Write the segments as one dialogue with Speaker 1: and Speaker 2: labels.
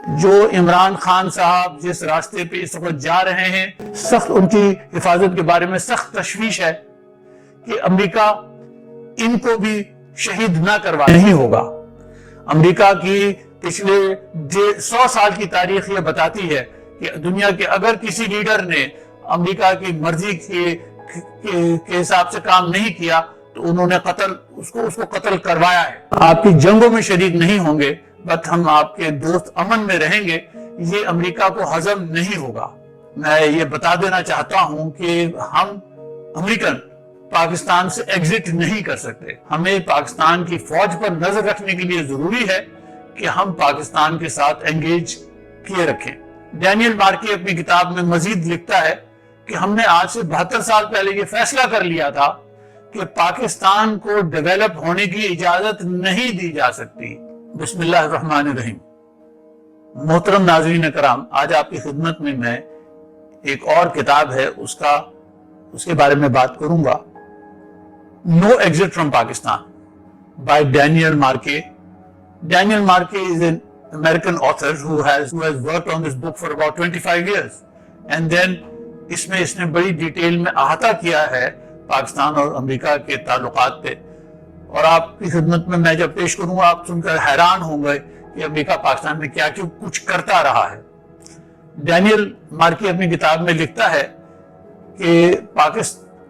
Speaker 1: جو عمران خان صاحب جس راستے پہ اس وقت جا رہے ہیں، سخت ان کی حفاظت کے بارے میں سخت تشویش ہے کہ امریکہ ان کو بھی شہید نہ کروا نہیں ہوگا۔ امریکہ کی پچھلے 100 سال کی تاریخ یہ بتاتی ہے کہ دنیا کے اگر کسی لیڈر نے امریکہ کی مرضی کے حساب سے کام نہیں کیا تو انہوں نے اس کو قتل کروایا ہے۔ آپ کی جنگوں میں شریک نہیں ہوں گے، بٹ ہم آپ کے دوست امن میں رہیں گے، یہ امریکہ کو ہضم نہیں ہوگا۔ میں یہ بتا دینا چاہتا ہوں کہ ہم امریکن پاکستان سے ایگزٹ نہیں کر سکتے۔ ہمیں پاکستان کی فوج پر نظر رکھنے کے لیے ضروری ہے کہ ہم پاکستان کے ساتھ انگیج کیے رکھیں۔ ڈینیل مارکی اپنی کتاب میں مزید لکھتا ہے کہ ہم نے آج سے 72 سال پہلے یہ فیصلہ کر لیا تھا کہ پاکستان کو ڈیولپ ہونے کی اجازت نہیں دی جا سکتی۔ بسم اللہ الرحمن الرحیم۔ محترم ناظرین کرام، آج آپ کی خدمت میں ایک اور کتاب ہے اس کے بارے میں بات کروں گا، No Exit from Pakistan by Daniel Marquet. Daniel Marquet is an American author who has worked on this book for about 25 years. And then اس نے بڑی ڈیٹیل میں احاطہ کیا ہے پاکستان اور امریکہ کے تعلقات پہ، اور آپ کی خدمت میں جب پیش کروں گا آپ سن کر حیران ہوں گے کہ امریکہ پاکستان میں کیا کچھ کرتا رہا ہے۔ ڈینیل مارکی اپنی کتاب میں لکھتا ہے کہ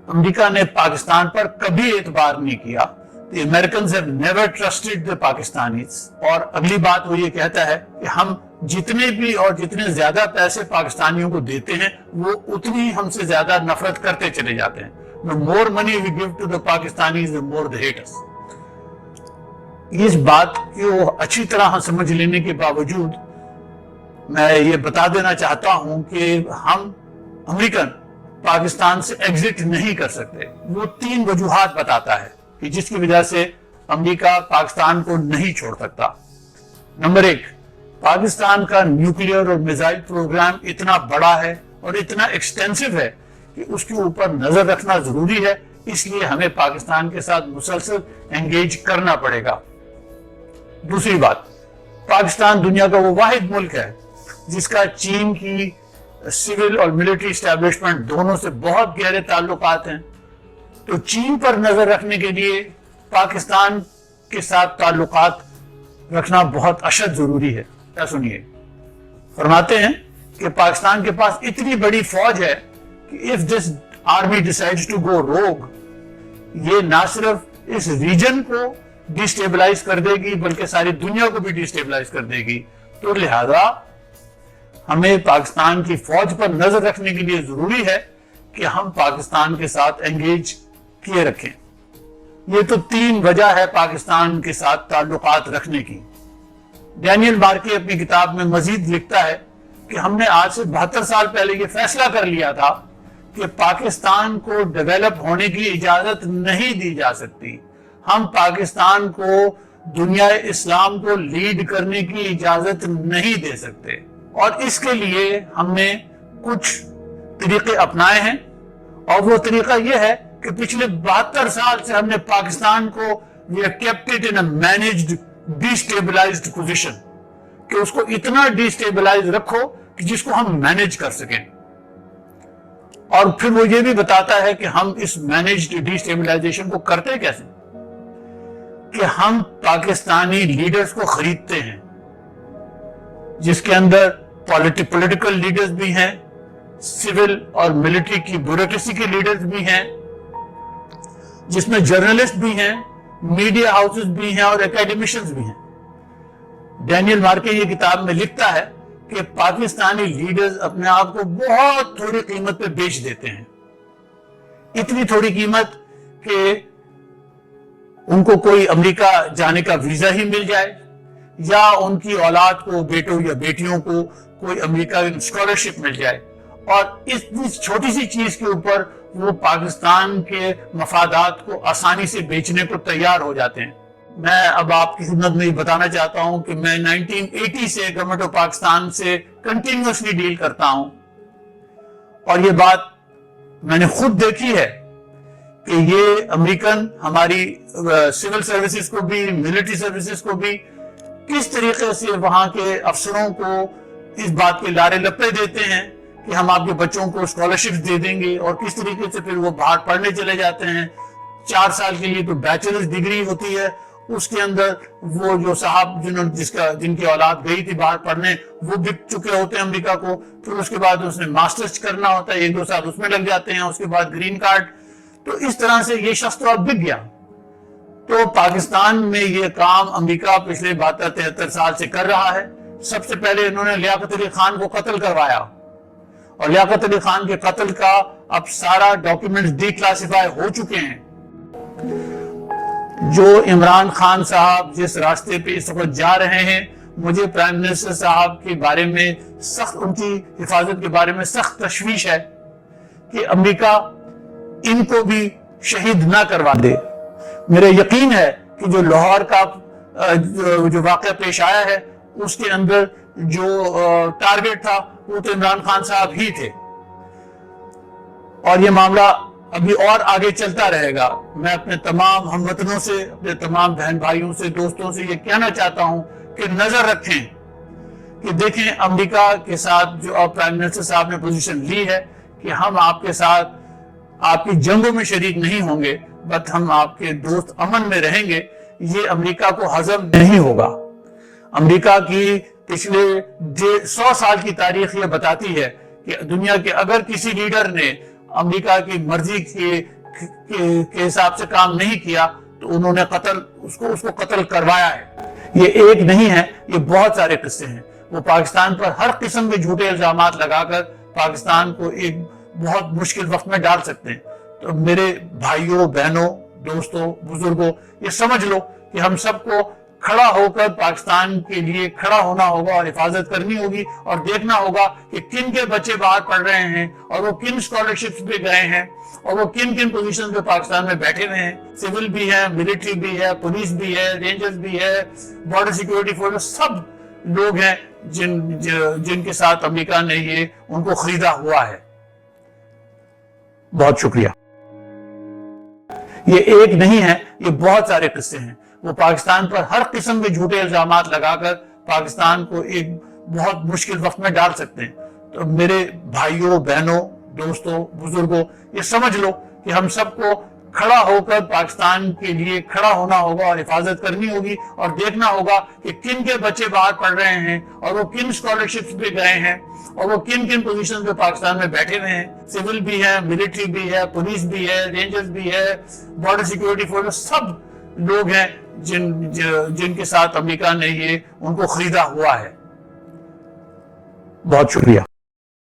Speaker 1: امریکہ نے پاکستان پر کبھی اعتبار نہیں کیا۔ The Americans have never trusted the Pakistanis۔ اور اگلی بات وہ یہ کہتا ہے کہ ہم جتنے زیادہ پیسے پاکستانیوں کو دیتے ہیں وہ اتنی ہم سے زیادہ نفرت کرتے چلے جاتے ہیں۔ The more money we give to the Pakistanis, the more they hate us۔ اس بات کو اچھی طرح سمجھ لینے کے باوجود میں یہ بتا دینا چاہتا ہوں کہ ہم امریکن پاکستان سے ایگزٹ نہیں کر سکتے۔ وہ 3 وجوہات بتاتا ہے کہ جس کی وجہ سے امریکہ پاکستان کو نہیں چھوڑ سکتا۔ نمبر 1، پاکستان کا نیوکلیئر اور میزائل پروگرام اتنا بڑا ہے اور اتنا ایکسٹینسو ہے کہ اس کے اوپر نظر رکھنا ضروری ہے، اس لیے ہمیں پاکستان کے ساتھ مسلسل انگیج کرنا پڑے گا۔ دوسری بات، پاکستان دنیا کا وہ واحد ملک ہے جس کا چین کی سول اور ملٹری اسٹیبلشمنٹ دونوں سے بہت گہرے تعلقات ہیں، تو چین پر نظر رکھنے کے لیے پاکستان کے ساتھ تعلقات رکھنا بہت اشد ضروری ہے۔ کیا سنیے، فرماتے ہیں کہ پاکستان کے پاس اتنی بڑی فوج ہے کہ if this army decides to go rogue، یہ نہ صرف اس ریجن کو ڈیسٹیبلائز کر دے گی بلکہ ساری دنیا کو بھی ڈیسٹیبلائز کر دے گی۔ تو لہذا ہمیں پاکستان کی فوج پر نظر رکھنے کے لیے ضروری ہے کہ ہم پاکستان کے ساتھ انگیج کیے رکھیں۔ یہ تو 3 وجہ ہے پاکستان کے ساتھ تعلقات رکھنے کی۔ ڈینیل مارکی اپنی کتاب میں مزید لکھتا ہے کہ ہم نے آج سے 72 سال پہلے یہ فیصلہ کر لیا تھا کہ پاکستان کو ڈیولپ ہونے کی اجازت نہیں دی جا سکتی۔ ہم پاکستان کو دنیا اسلام کو لیڈ کرنے کی اجازت نہیں دے سکتے، اور اس کے لیے ہم نے کچھ طریقے اپنائے ہیں، اور وہ طریقہ یہ ہے کہ پچھلے 72 سال سے ہم نے پاکستان کو we have kept it in a managed destabilized position، کہ اس کو اتنا ڈیسٹیبلائز رکھو کہ جس کو ہم مینج کر سکیں۔ اور پھر وہ یہ بھی بتاتا ہے کہ ہم اس مینجڈ ڈیسٹیبلائزیشن کو کرتے کیسے، کہ ہم پاکستانی لیڈرز کو خریدتے ہیں، جس کے اندر پولیٹیکل لیڈرز بھی ہیں، سول اور ملٹری کی بیوروکریسی کے لیڈرز بھی ہیں، جس میں جرنلسٹ بھی ہیں، میڈیا ہاؤسز بھی ہیں اور اکیڈمیشنز بھی ہیں۔ ڈینیل مارکی یہ کتاب میں لکھتا ہے کہ پاکستانی لیڈرز اپنے آپ کو بہت تھوڑی قیمت پہ بیچ دیتے ہیں، اتنی تھوڑی قیمت کہ ان کو کوئی امریکہ جانے کا ویزا ہی مل جائے، یا ان کی اولاد کو، بیٹوں یا بیٹیوں کو کوئی امریکہ اسکالرشپ مل جائے، اور اس چھوٹی سی چیز کے اوپر وہ پاکستان کے مفادات کو آسانی سے بیچنے کو تیار ہو جاتے ہیں۔ میں اب آپ کی خدمت میں یہ بتانا چاہتا ہوں کہ میں 1980 سے گورنمنٹ آف پاکستان سے کنٹینیوسلی ڈیل کرتا ہوں، اور یہ بات میں نے خود دیکھی ہے کہ یہ امریکن ہماری سول سروسز کو بھی، ملٹری سروسز کو بھی کس طریقے سے وہاں کے افسروں کو اس بات کے لارے لپے دیتے ہیں کہ ہم آپ کے بچوں کو اسکالرشپ دے دیں گے، اور کس طریقے سے پھر وہ باہر پڑھنے چلے جاتے ہیں۔ 4 سال کے لیے تو بیچلرز ڈگری ہوتی ہے، اس کے اندر وہ جو صاحب جن کی اولاد گئی تھی باہر پڑھنے، وہ بک چکے ہوتے ہیں امریکہ کو، پھر اس کے بعد اس نے ماسٹرز کرنا ہوتا ہے، 1-2 سال اس میں لگ جاتے ہیں، اس کے بعد گرین کارڈ۔ تو اس طرح سے یہ شخص تو اب بک گیا۔ تو پاکستان میں یہ کام امریکہ پچھلے 72-73 سال سے کر رہا ہے۔ سب سے پہلے انہوں نے لیاقت علی خان کو قتل کروایا، اور لیاقت علی خان کے قتل کا اب سارا ڈاکیومنٹس ڈی کلاسیفائی ہو چکے ہیں۔ جو عمران خان صاحب جس راستے پہ اس وقت جا رہے ہیں، مجھے پرائم منسٹر صاحب کے بارے میں ان کی حفاظت کے بارے میں سخت تشویش ہے کہ امریکہ ان کو بھی شہید نہ کروا دے۔ میرے یقین ہے کہ جو لاہور کا جو واقعہ پیش آیا ہے، اس کے اندر جو ٹارگٹ تھا وہ تو عمران خان صاحب ہی تھے، اور یہ معاملہ ابھی اور آگے چلتا رہے گا۔ میں اپنے تمام ہم وطنوں سے، اپنے تمام بہن بھائیوں سے، دوستوں سے یہ کہنا چاہتا ہوں کہ نظر رکھیں کہ دیکھیں امریکہ کے ساتھ جو اب پرائم منسٹر صاحب نے پوزیشن لی ہے کہ ہم آپ کے ساتھ آپ کی جنگوں میں شریک نہیں ہوں گے، بٹ ہم آپ کے دوست امن میں رہیں گے، یہ امریکہ کو ہضم نہیں ہوگا۔ امریکہ کی پچھلے 100 سال کی تاریخ یہ بتاتی ہے کہ دنیا کے اگر کسی لیڈر نے امریکہ کی مرضی کے حساب سے کام نہیں کیا تو انہوں نے اس کو قتل کروایا ہے۔ یہ ایک نہیں ہے، یہ بہت سارے قصے ہیں۔ وہ پاکستان پر ہر قسم کے جھوٹے الزامات لگا کر پاکستان کو ایک بہت مشکل وقت میں ڈال سکتے ہیں۔ تو میرے بھائیوں، بہنوں، دوستوں، بزرگوں، یہ سمجھ لو کہ ہم سب کو کھڑا ہو کر پاکستان کے لیے کھڑا ہونا ہوگا اور حفاظت کرنی ہوگی، اور دیکھنا ہوگا کہ کن کے بچے باہر پڑھ رہے ہیں، اور وہ کن اسکالرشپس پہ گئے ہیں، اور وہ کن پوزیشن پہ پاکستان میں بیٹھے ہوئے ہیں۔ سول بھی ہے، ملٹری بھی ہے، پولیس بھی ہے، رینجرز بھی ہے، بارڈر سیکیورٹی فورس، سب لوگ ہیں جن کے ساتھ امریکہ نے ان کو خریدا ہوا ہے۔ بہت شکریہ۔ یہ ایک نہیں ہے، یہ بہت سارے قصے ہیں۔ وہ پاکستان پر ہر قسم کے جھوٹے الزامات لگا کر پاکستان کو ایک بہت مشکل وقت میں ڈال سکتے ہیں۔ تو میرے بھائیوں، بہنوں، دوستوں، بزرگوں، یہ سمجھ لو کہ ہم سب کو کھڑا ہو کر پاکستان کے لیے کھڑا ہونا ہوگا اور حفاظت کرنی ہوگی، اور دیکھنا ہوگا کہ کن کے بچے باہر پڑھ رہے ہیں، اور وہ کن اسکالرشپس پہ گئے ہیں، اور وہ کن پوزیشن پہ پاکستان میں بیٹھے ہوئے ہیں۔ سول بھی ہے، ملٹری بھی ہے، پولیس بھی ہے، رینجرز بھی ہے، بارڈر سیکیورٹی فورس، سب لوگ ہیں جن کے ساتھ امریکہ نے ان کو خریدا ہوا ہے۔ بہت شکریہ۔